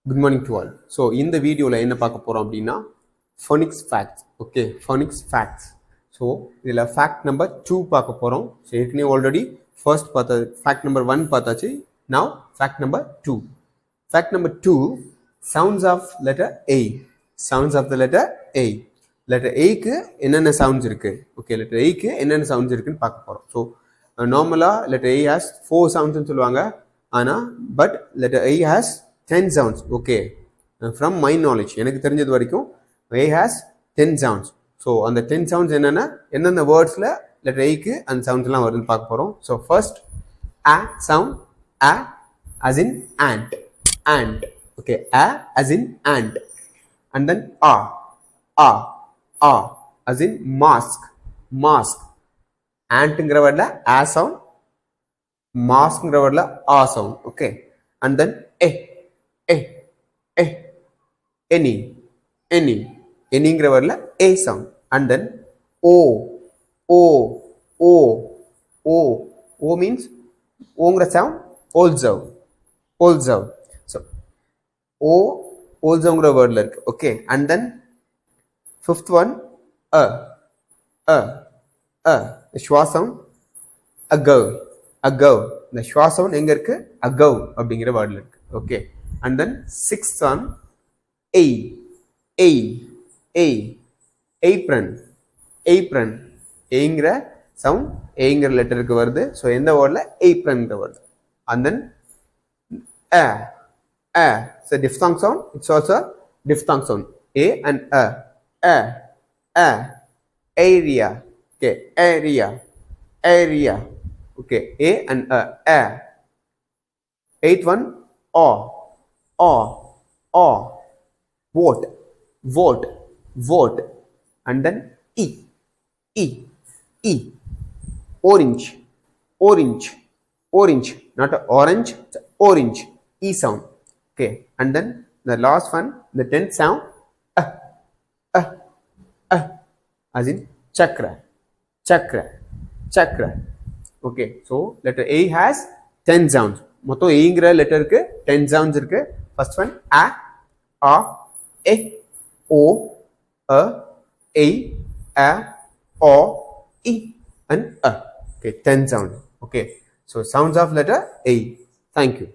Good morning to all. So in the video la enna paaka porom appadina phonics facts. Okay, phonics facts. So idhila fact number 2 paaka porom. So ekne already first paatha fact number 1 paathachi. Now fact number 2. Fact number 2, sounds of letter A. Sounds of the letter A. Letter A க்கு என்னென்ன sounds இருக்கு? Okay, letter A க்கு என்னென்ன sounds இருக்குன்னு பார்க்க போறோம். So normally letter A has 4 sounds னு சொல்லுவாங்க. ஆனா but letter A has 10 sounds. Okay, from my knowledge எனக்கு தெரிஞ்சது வரைக்கும் A has 10 sounds. So அந்த 10 sounds என்னென்ன wordsல letter A க்கு அந்த sounds எல்லாம் வருதுன்னு பார்க்க போறோம். So first A sound, A as in ant. Ant. Okay, A as in ant. And then A as in mask. Mask. Ant ங்கிற wordல A sound, mask ங்கிற wordல A sound. Okay, and then anyங்கிற wordல A sound. And then O means ஓங்கிற sound also. So also wordல இருக்கு. Okay, and then fifth one the schwa sound ago. The schwa sound எங்க இருக்கு? ago அப்படிங்கிற wordல இருக்கு. Okay, and then sixth one apron. ஏங்கிற sound ஏங்கிற லெட்டருக்கு வருது. So எந்த wordல apron வருது. And then it's a diphthong sound. It's also a diphthong sound. A and area. Okay, area. Okay, A and eighth one vote. And then E orange, not a orange, it's orange. E sound. Okay, and then the last one, the 10th sound as in chakra. Okay, so letter A has 10 sounds. மொத்தம் ஏங்கிற லெட்டருக்கு 10 sounds இருக்கு. First one A O A O E and Okay, 10 sounds. Okay, so sounds of letter A. Thank you.